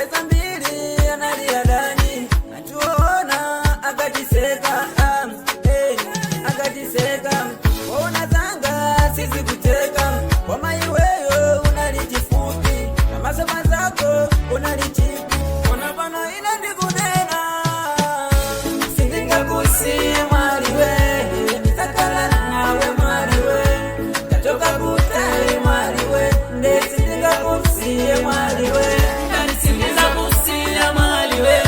pesa mbili analia ndani, atuona akajiseka, akajiseka. Ona zanga sisi kuteka, kwa maiweyo unalijifupi, na masema zako unalichipi, ona bano ina ndikunena, sindinga kusie mwaliwe, nitakala nawe mwaliwe, katoka kutali mwaliwe, nde sindinga kusie mwaliwe, sindinga kusie mwaliwe,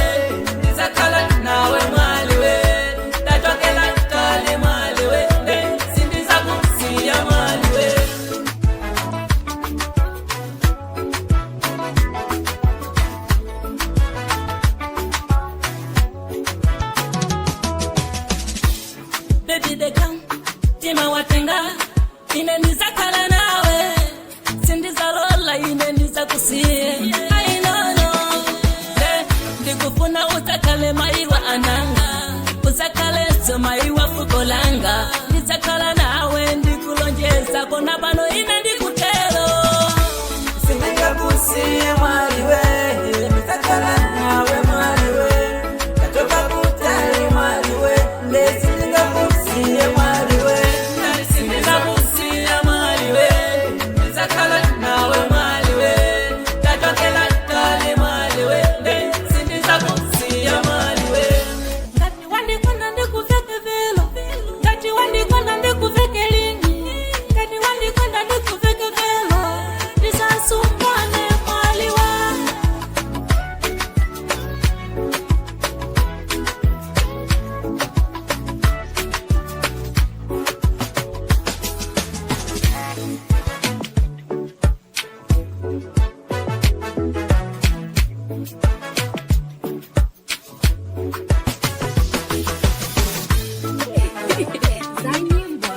nitakala nawe mwaliwe, tatokela tali mwaliwe, nde sindinga kusie mwaliwe. Baby they come, tima watenga, ineniza kala nawe, sindiza lola ineniza kusie. I know, ndikufuna utakale maiwa ananga, usakale so maiwa fukolanga, nizakala nawe ndikulonjeza, kona bano inendikutelo. sindinga kusie mwaliwe, nitakala nawe mwaliwe, katoka kutali mwaliwe, nde sindinga kusie mwaliwe, sindinga kusie mwaliwe, nizakala nawe mwaliwe, tatokela tali mwaliwe, nde sindinga kusie mwaliwe. Ngati wandikona ndikuveke velo, ngati wandikona ndikuveke lingi, ngati wandikona ndikuveke velo, nisasumbane mwaliwa. Za nyimbo,